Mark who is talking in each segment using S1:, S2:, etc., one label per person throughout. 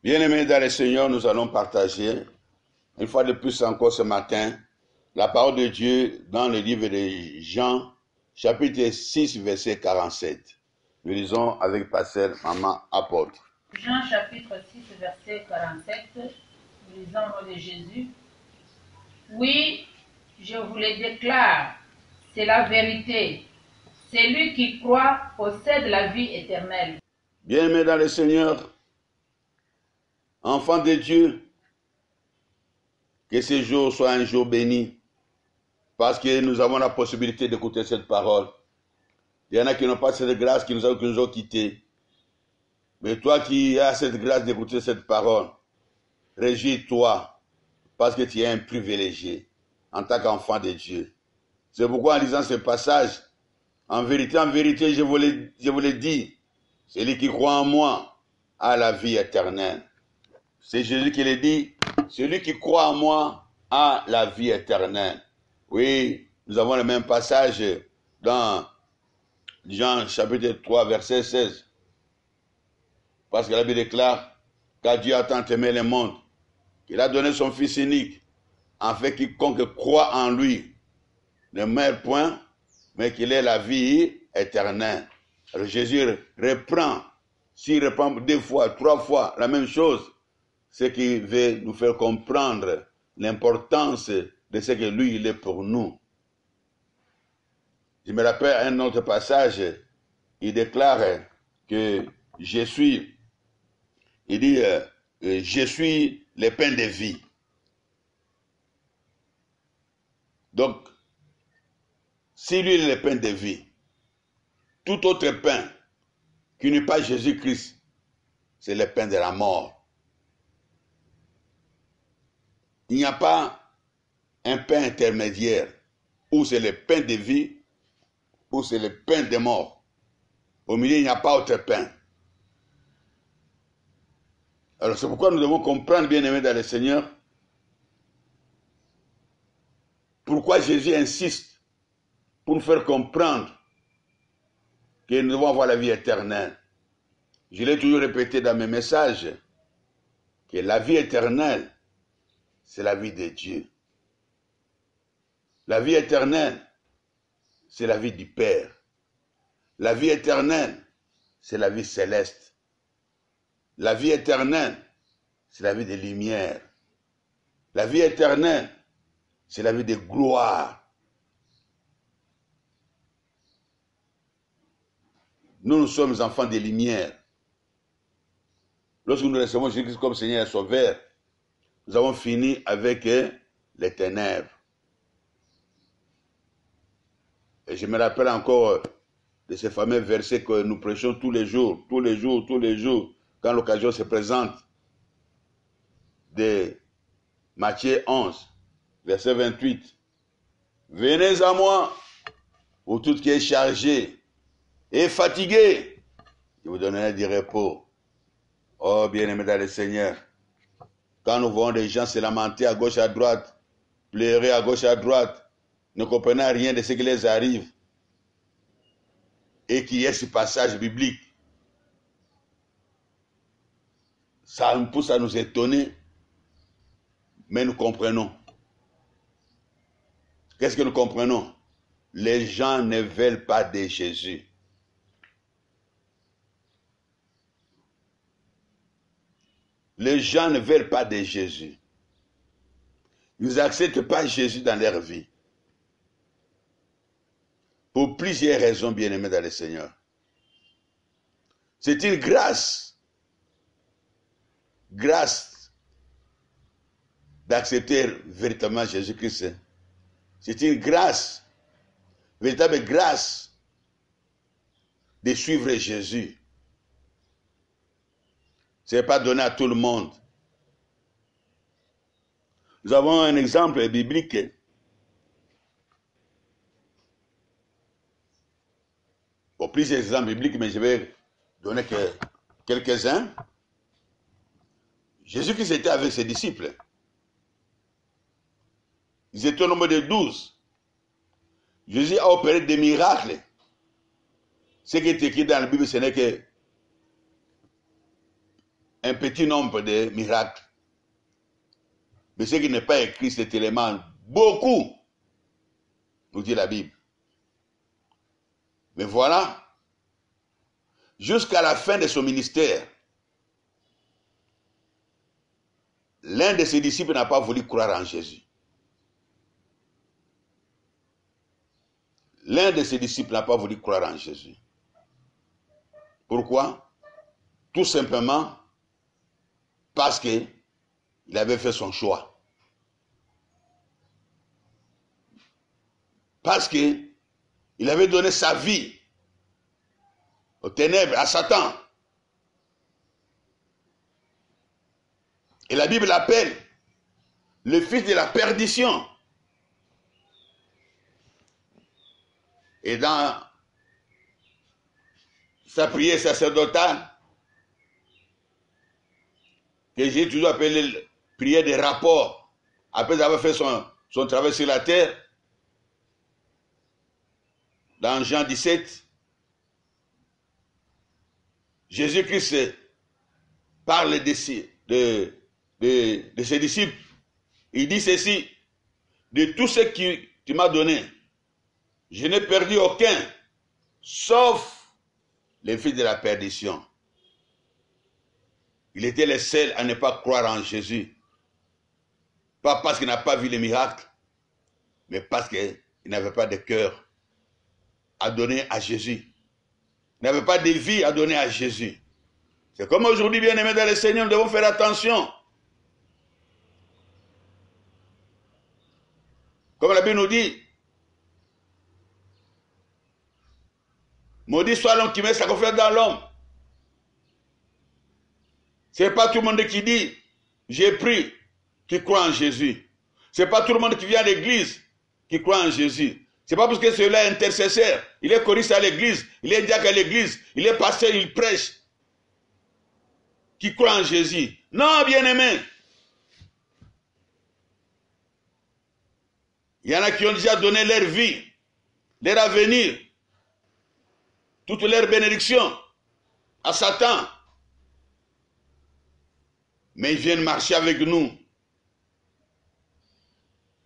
S1: Bien-aimés dans le Seigneur, nous allons partager, une fois de plus encore ce matin, la parole de Dieu dans le livre de Jean, chapitre 6, verset 47. Nous lisons avec Pasteur Maman Apôtre.
S2: Jean chapitre 6, verset 47, nous lisons au nom de Jésus. Oui, je vous le déclare, c'est la vérité. Celui qui croit possède la vie éternelle.
S1: Bien-aimés dans le Seigneur, enfants de Dieu, que ce jour soit un jour béni, parce que nous avons la possibilité d'écouter cette parole. Il y en a qui n'ont pas cette grâce, qui nous ont quittés. Mais toi qui as cette grâce d'écouter cette parole, réjouis-toi, parce que tu es un privilégié en tant qu'enfant de Dieu. C'est pourquoi en lisant ce passage, en vérité, je vous le dis, celui qui croit en moi a la vie éternelle. C'est Jésus qui le dit, celui qui croit en moi a la vie éternelle. Oui, nous avons le même passage dans Jean chapitre 3, verset 16. Parce que la Bible déclare, car Dieu a tant aimé le monde, qu'il a donné son Fils unique, afin que quiconque croit en lui ne meure point, mais qu'il ait la vie éternelle. Alors Jésus reprend, s'il reprend 2 fois, 3 fois la même chose, ce qui veut nous faire comprendre l'importance de ce que lui, il est pour nous. Je me rappelle un autre passage, il déclare que je suis le pain de vie. Donc, si lui est le pain de vie, tout autre pain qui n'est pas Jésus-Christ, c'est le pain de la mort. Il n'y a pas un pain intermédiaire où c'est le pain de vie, où c'est le pain de mort. Au milieu, il n'y a pas autre pain. Alors c'est pourquoi nous devons comprendre, bien-aimés dans le Seigneur, pourquoi Jésus insiste pour nous faire comprendre que nous devons avoir la vie éternelle. Je l'ai toujours répété dans mes messages, que la vie éternelle, c'est la vie de Dieu. La vie éternelle, c'est la vie du Père. La vie éternelle, c'est la vie céleste. La vie éternelle, c'est la vie des lumières. La vie éternelle, c'est la vie de gloire. Nous sommes enfants des lumières. Lorsque nous recevons Jésus-Christ comme Seigneur et Sauveur, nous avons fini avec les ténèbres. Et je me rappelle encore de ces fameux versets que nous prêchons tous les jours, quand l'occasion se présente, de Matthieu 11, verset 28. Venez à moi, vous tous qui êtes chargés et fatigués, je vous donnerai du repos. Oh, bien-aimés dans le Seigneur, quand nous voyons des gens se lamenter à gauche, à droite, pleurer à gauche, à droite, ne comprenant rien de ce qui les arrive, et qu'il y ait ce passage biblique, ça nous pousse à nous étonner, mais nous comprenons. Qu'est-ce que nous comprenons? Les gens ne veulent pas de Jésus. Les gens ne veulent pas de Jésus. Ils n'acceptent pas Jésus dans leur vie. Pour plusieurs raisons, bien-aimés dans le Seigneur. C'est une grâce d'accepter véritablement Jésus-Christ. C'est une grâce, véritable grâce de suivre Jésus. Ce n'est pas donné à tout le monde. Nous avons un exemple biblique. Bon, plusieurs exemples bibliques, mais je vais donner que quelques-uns. Jésus-Christ était avec ses disciples. Ils étaient au nombre de 12. Jésus a opéré des miracles. Ce qui est écrit dans la Bible, ce n'est que un petit nombre de miracles. Mais ce qui n'est pas écrit, cet élément, beaucoup, nous dit la Bible. Mais voilà, jusqu'à la fin de son ministère, l'un de ses disciples n'a pas voulu croire en Jésus. L'un de ses disciples n'a pas voulu croire en Jésus. Pourquoi? Tout simplement parce qu'il avait fait son choix. Parce qu'il avait donné sa vie aux ténèbres, à Satan. Et la Bible l'appelle le fils de la perdition. Et dans sa prière sacerdotale, que j'ai toujours appelé prière de rapport, après avoir fait son travail sur la terre, dans Jean 17, Jésus-Christ parle de ses disciples. Il dit ceci: de tout ce que tu m'as donné, je n'ai perdu aucun, sauf les fils de la perdition. Il était le seul à ne pas croire en Jésus. Pas parce qu'il n'a pas vu les miracles, mais parce qu'il n'avait pas de cœur à donner à Jésus. Il n'avait pas de vie à donner à Jésus. C'est comme aujourd'hui, bien-aimés dans le Seigneur, nous devons faire attention. Comme la Bible nous dit, maudit soit l'homme qui met sa confiance dans l'homme. Ce n'est pas tout le monde qui dit, j'ai pris, qui croit en Jésus. Ce n'est pas tout le monde qui vient à l'église qui croit en Jésus. Ce n'est pas parce que celui-là est intercesseur, il est choriste à l'église, il est diacre à l'église, il est pasteur, il prêche, qui croit en Jésus. Non, bien-aimé. Il y en a qui ont déjà donné leur vie, leur avenir, toute leur bénédiction à Satan. Mais ils viennent marcher avec nous.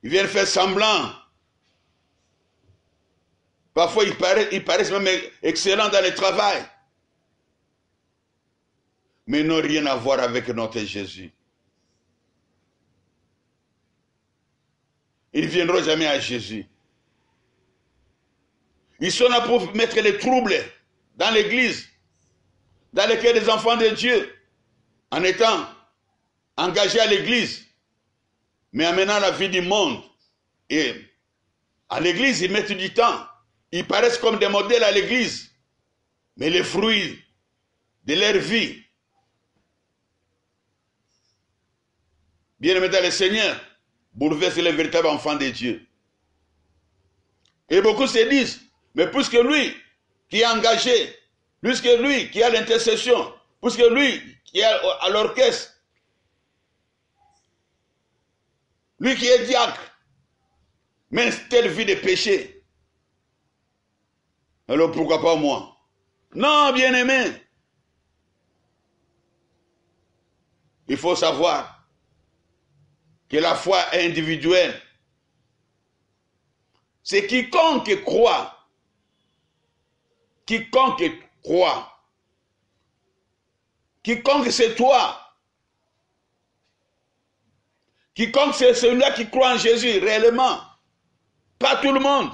S1: Ils viennent faire semblant. Parfois, ils paraissent même excellents dans le travail. Mais ils n'ont rien à voir avec notre Jésus. Ils ne viendront jamais à Jésus. Ils sont là pour mettre les troubles dans l'église, dans le cœur des enfants de Dieu, en étant engagés à l'église, mais en menant la vie du monde. Et à l'église, ils mettent du temps. Ils paraissent comme des modèles à l'église, mais les fruits de leur vie, bien-aimés dans le Seigneur, bouleversent les véritables enfants de Dieu. Et beaucoup se disent, mais puisque lui qui est engagé, puisque lui qui a l'intercession, puisque lui qui est à l'orchestre, lui qui est diacre, mène telle vie de péché, alors pourquoi pas moi? Non, bien-aimé. Il faut savoir que la foi est individuelle. C'est quiconque croit. Quiconque croit. Quiconque c'est toi. Quiconque c'est celui-là qui croit en Jésus réellement. Pas tout le monde.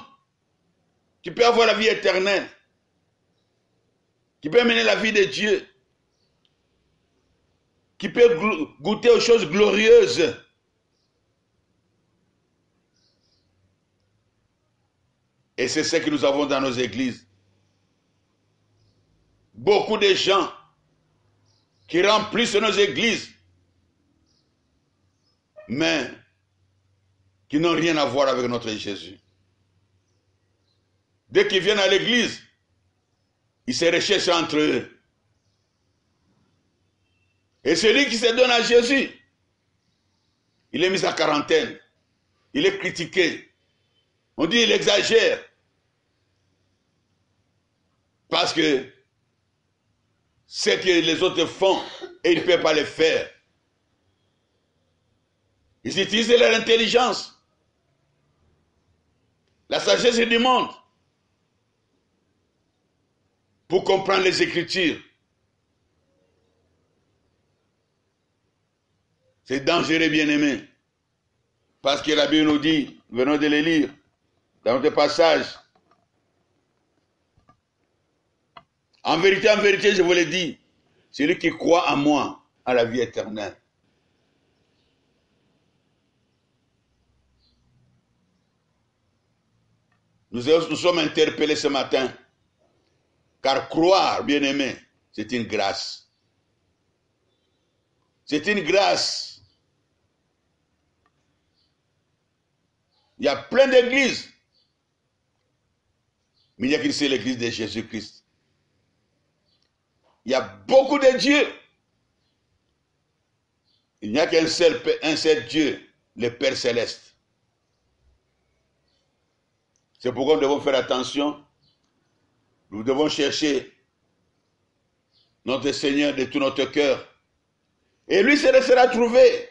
S1: Qui peut avoir la vie éternelle. Qui peut mener la vie de Dieu. Qui peut goûter aux choses glorieuses. Et c'est ce que nous avons dans nos églises. Beaucoup de gens qui remplissent nos églises, mais qui n'ont rien à voir avec notre Jésus. Dès qu'ils viennent à l'église, ils se recherchent entre eux. Et celui qui se donne à Jésus, il est mis à quarantaine. Il est critiqué. On dit qu'il exagère. Parce que ce que les autres font et ils ne peuvent pas le faire. Ils utilisent leur intelligence, la sagesse du monde pour comprendre les Écritures. C'est dangereux, bien-aimés, parce que la Bible nous dit, venons de les lire, dans notre passage, en vérité, je vous le dis, celui qui croit en moi a la vie éternelle. Nous sommes interpellés ce matin, car croire, bien-aimé, c'est une grâce. C'est une grâce. Il y a plein d'églises, mais il n'y a qu'une seule église de Jésus-Christ. Il y a beaucoup de dieux. Il n'y a qu'un seul Dieu, le Père Céleste. C'est pourquoi nous devons faire attention. Nous devons chercher notre Seigneur de tout notre cœur. Et lui se laissera trouver.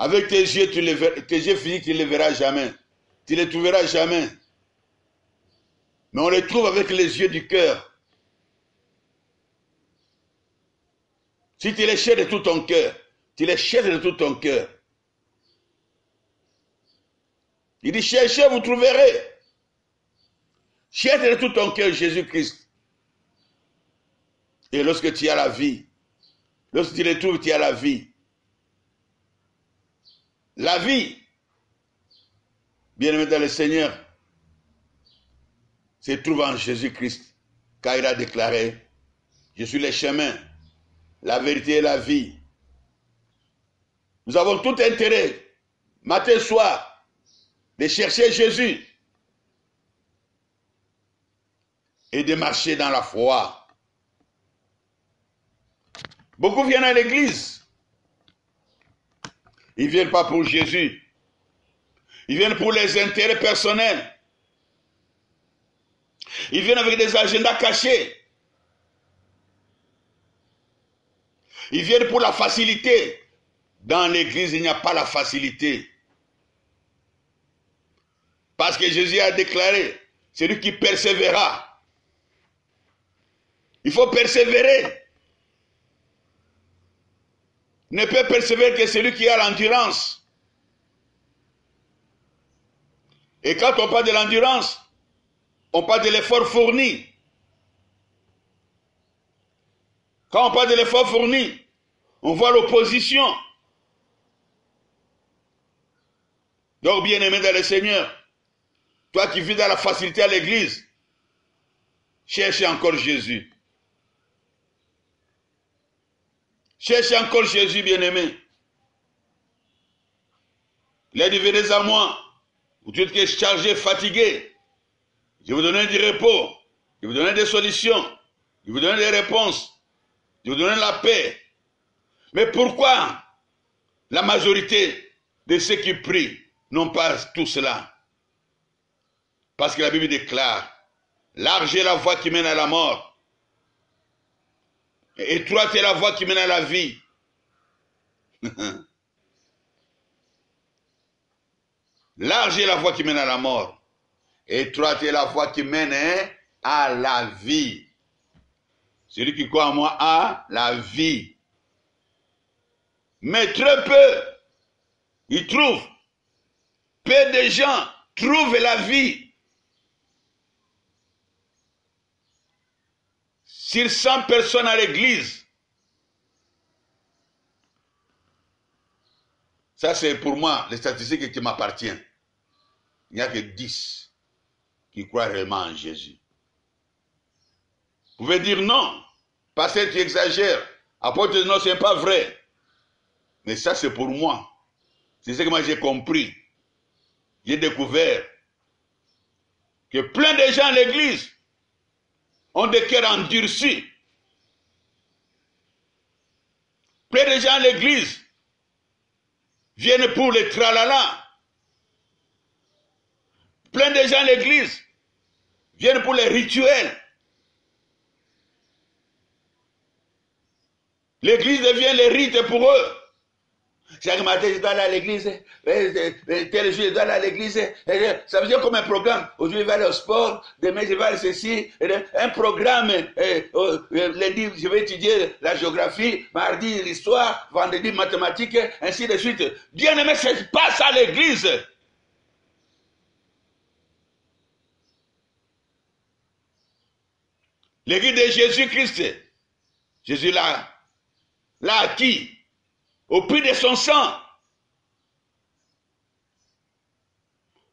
S1: Avec tes yeux physiques, tu ne les verras jamais. Tu ne les trouveras jamais. Mais on les trouve avec les yeux du cœur. Si tu les cherches de tout ton cœur, tu les cherches de tout ton cœur. Il dit, cherchez, vous trouverez. Cherche de tout ton cœur Jésus-Christ. Et lorsque tu as la vie, lorsque tu les trouves, tu as la vie. La vie, bien-aimé dans le Seigneur, se trouve en Jésus-Christ, car il a déclaré, je suis le chemin, la vérité et la vie. Nous avons tout intérêt, matin et soir, de chercher Jésus et de marcher dans la foi. Beaucoup viennent à l'église. Ils ne viennent pas pour Jésus. Ils viennent pour les intérêts personnels. Ils viennent avec des agendas cachés. Ils viennent pour la facilité. Dans l'église, il n'y a pas la facilité. Parce que Jésus a déclaré, celui qui persévérera. Il faut persévérer. Ne peut persévérer que celui qui a l'endurance. Et quand on parle de l'endurance, on parle de l'effort fourni. Quand on parle de l'effort fourni, on voit l'opposition. Donc, bien-aimé dans le Seigneur, toi qui vis dans la facilité à l'église, cherche encore Jésus. Cherche encore Jésus, bien-aimé. Il a dit, venez à moi, vous tous qui êtes chargés, fatigués. Je vais vous donner du repos. Je vais vous donner des solutions. Je vais vous donner des réponses. Je vais vous donner la paix. Mais pourquoi la majorité de ceux qui prient n'ont pas tout cela? Parce que la Bible déclare, large est la voie qui mène à la mort. Et étroite est la voie qui mène à la vie. Large est la voie qui mène à la mort. Étroite est la voie qui mène à la vie. Celui qui croit en moi a la vie. Mais très peu, ils trouvent. Peu de gens trouvent la vie. Sur 100 personnes à l'église, ça c'est pour moi les statistiques qui m'appartiennent. Il n'y a que 10 qui croient réellement en Jésus. Vous pouvez dire non, parce que tu exagères. Apôtre, non, ce n'est pas vrai. Mais ça c'est pour moi. C'est ce que moi j'ai compris. J'ai découvert que plein de gens à l'église ont des cœurs endurcis. Plein de gens à l'église viennent pour les tralala. Plein de gens à l'église viennent pour les rituels. L'église devient les rites pour eux. Chaque matin, je dois aller à l'église. Tel jour, je dois aller à l'église. Ça veut dire comme un programme. Aujourd'hui, je vais aller au sport. Demain, je vais aller ceci. Un programme. Lundi, je vais étudier la géographie. Mardi, l'histoire. Vendredi, mathématiques. Ainsi de suite. Bien aimé, ça se passe à l'église. L'église de Jésus-Christ. Jésus l'a acquis. Au prix de son sang.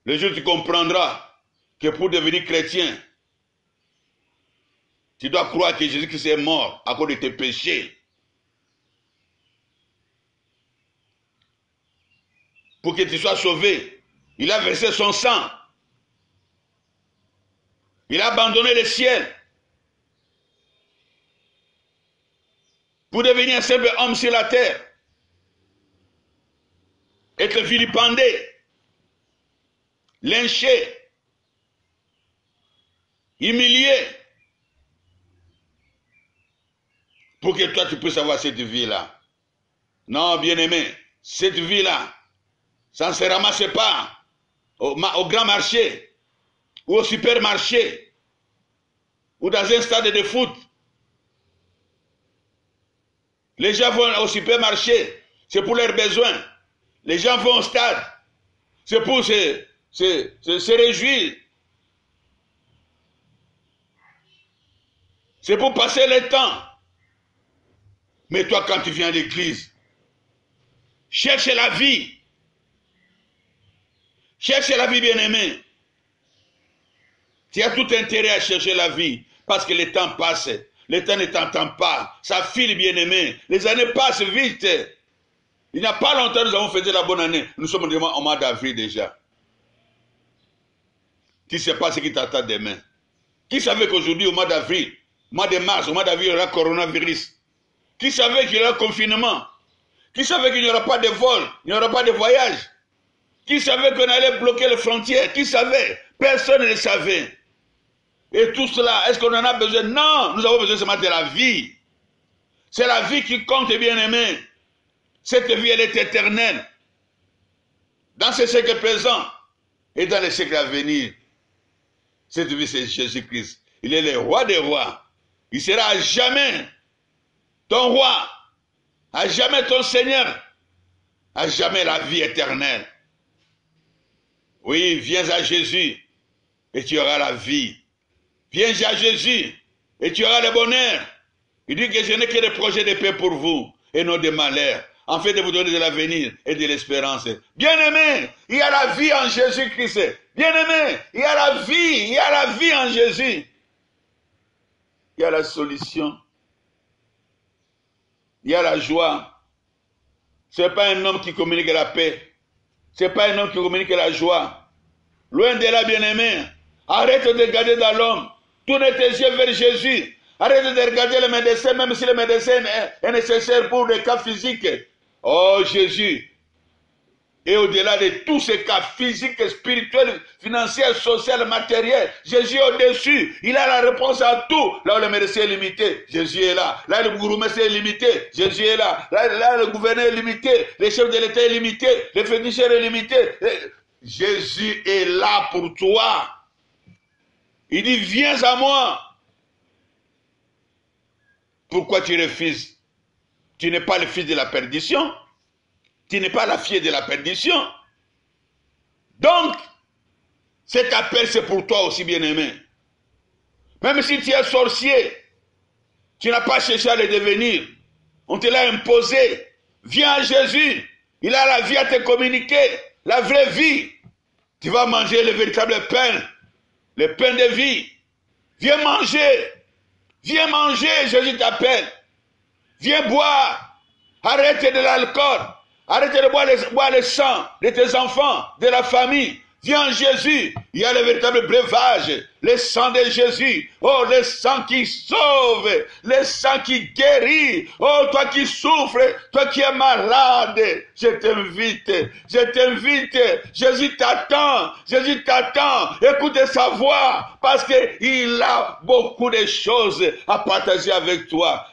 S1: Le jour où tu comprendras que pour devenir chrétien, tu dois croire que Jésus-Christ est mort à cause de tes péchés. Pour que tu sois sauvé, il a versé son sang. Il a abandonné le ciel pour devenir un simple homme sur la terre. Être vilipendé, lynché, humilié, pour que toi tu puisses avoir cette vie-là. Non, bien-aimé, cette vie-là, ça ne se ramasse pas au grand marché, ou au supermarché, ou dans un stade de foot. Les gens vont au supermarché, c'est pour leurs besoins. Les gens vont au stade, c'est pour se réjouir. C'est pour passer le temps. Mais toi, quand tu viens à l'église, cherche la vie. Cherche la vie, bien-aimé. Tu as tout intérêt à chercher la vie, parce que le temps passe. Le temps ne t'entend pas. Ça file, bien-aimé. Les années passent vite. Il n'y a pas longtemps, nous avons fait la bonne année. Nous sommes au mois d'avril déjà. Tu ne sais pas ce qui t'attend demain. Qui savait qu'aujourd'hui, au mois d'avril, au mois de mars, au mois d'avril, il y aura coronavirus? Qui savait qu'il y aura confinement? Qui savait qu'il n'y aura pas de vol, il n'y aura pas de voyage? Qui savait qu'on allait bloquer les frontières? Qui savait? Personne ne le savait. Et tout cela, est-ce qu'on en a besoin? Non, nous avons besoin seulement de la vie. C'est la vie qui compte, bien-aimé. Cette vie, elle est éternelle. Dans ce siècle présent et dans les siècles à venir. Cette vie, c'est Jésus-Christ. Il est le roi des rois. Il sera à jamais ton roi, à jamais ton Seigneur, à jamais la vie éternelle. Oui, viens à Jésus et tu auras la vie. Viens à Jésus et tu auras le bonheur. Il dit que je n'ai que des projets de paix pour vous et non de malheur, en fait de vous donner de l'avenir et de l'espérance. Bien-aimé, il y a la vie en Jésus-Christ. Bien-aimé, il y a la vie en Jésus. Il y a la solution. Il y a la joie. Ce n'est pas un homme qui communique la paix. Ce n'est pas un homme qui communique la joie. Loin de là, bien-aimé. Arrête de regarder dans l'homme. Tourne tes yeux vers Jésus. Arrête de regarder le médecin, même si le médecin est nécessaire pour des cas physiques. Oh Jésus. Et au-delà de tous ces cas physiques, spirituels, financiers, sociaux, matériels, Jésus est au-dessus. Il a la réponse à tout. Là où le médecin est limité, Jésus est là. Là où le gourmestre est limité, Jésus est là. Là où le gouverneur est limité, le chef de l'État est limité, le féticheur est limité. Jésus est là pour toi. Il dit, viens à moi. Pourquoi tu refuses? Tu n'es pas le fils de la perdition. Tu n'es pas la fille de la perdition. Donc, cet appel, c'est pour toi aussi, bien-aimé. Même si tu es sorcier, tu n'as pas cherché à le devenir. On te l'a imposé. Viens à Jésus. Il a la vie à te communiquer. La vraie vie. Tu vas manger le véritable pain. Le pain de vie. Viens manger. Viens manger, Jésus t'appelle. Viens boire. Arrête de l'alcool. Arrête de boire le sang de tes enfants, de la famille. Viens Jésus. Il y a le véritable breuvage. Le sang de Jésus. Oh, le sang qui sauve. Le sang qui guérit. Oh, toi qui souffres. Toi qui es malade. Je t'invite. Je t'invite. Jésus t'attend. Jésus t'attend. Écoute sa voix. Parce qu'il a beaucoup de choses à partager avec toi.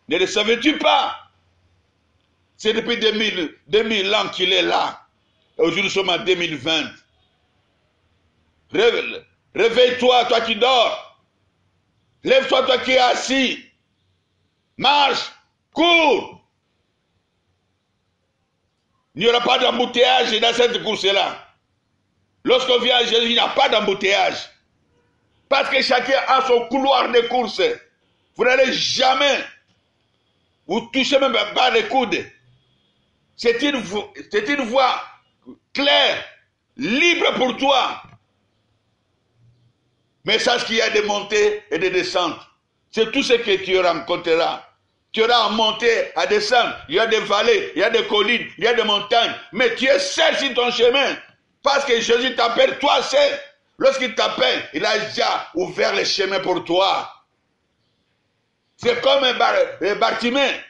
S1: Ne le savais-tu pas? C'est depuis 2000 ans qu'il est là. Aujourd'hui, nous sommes en 2020. Réveille-toi, toi qui dors. Lève-toi, toi qui es assis. Marche, cours. Il n'y aura pas d'embouteillage dans cette course-là. Lorsqu'on vient à Jésus, il n'y a pas d'embouteillage. Parce que chacun a son couloir de course. Vous n'allez jamais vous toucher même pas les coudes. C'est une voie claire, libre pour toi. Mais sache qu'il y a des montées et des descentes. C'est tout ce que tu rencontreras. Tu auras à monter, à descendre. Il y a des vallées, il y a des collines, il y a des montagnes. Mais tu es seul sur ton chemin. Parce que Jésus t'appelle toi seul. Lorsqu'il t'appelle, il a déjà ouvert le chemin pour toi. C'est comme Bartimée.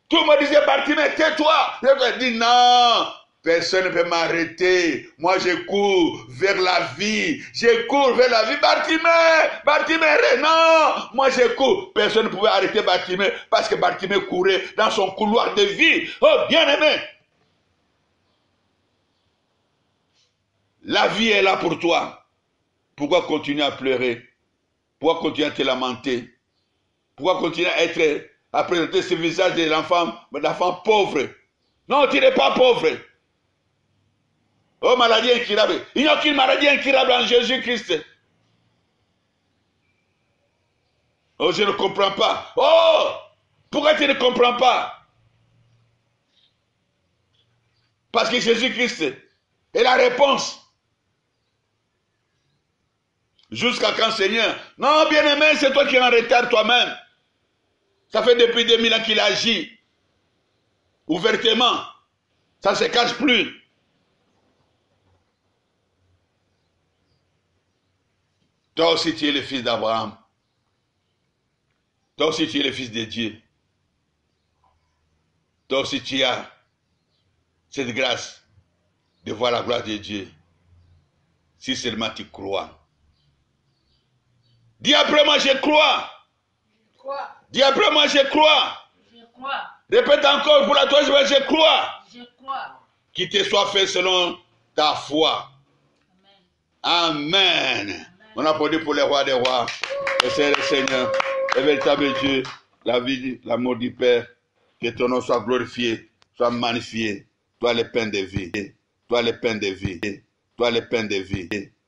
S1: Tout le monde disait, Bartimée, tais-toi. Il a dit, non, personne ne peut m'arrêter. Moi, je cours vers la vie. Je cours vers la vie. Bartimée, non. Moi, je cours. Personne ne pouvait arrêter Bartimée parce que Bartimée courait dans son couloir de vie. Oh, bien-aimé. La vie est là pour toi. Pourquoi continuer à pleurer? Pourquoi continuer à te lamenter? Pourquoi continuer à présenter ce visage de l'enfant pauvre? Non, tu n'es pas pauvre. Oh, maladie incurable. Il n'y a aucune maladie incurable en Jésus-Christ. Oh, je ne comprends pas. Oh, pourquoi tu ne comprends pas? Parce que Jésus-Christ est la réponse. Jusqu'à quand, Seigneur? Non, bien-aimé, c'est toi qui es en retard toi-même. Ça fait depuis 2000 ans qu'il agit. Ouvertement. Ça ne se cache plus. Toi aussi, tu es le fils d'Abraham. Toi aussi, tu es le fils de Dieu. Toi aussi, tu as cette grâce de voir la gloire de Dieu. Si seulement tu crois. Dis après moi, je crois.
S2: Je crois.
S1: Dis après moi, je crois.
S2: Je crois.
S1: Répète encore pour la troisième fois, je crois.
S2: Je crois.
S1: Qu'il te soit fait selon ta foi.
S2: Amen.
S1: Amen. On applaudit pour les rois des rois. Le Seigneur, le véritable Dieu, la vie, l'amour du Père. Que ton nom soit glorifié, soit magnifié. Toi le pain de vie. Toi le pain de vie. Toi le pain de vie.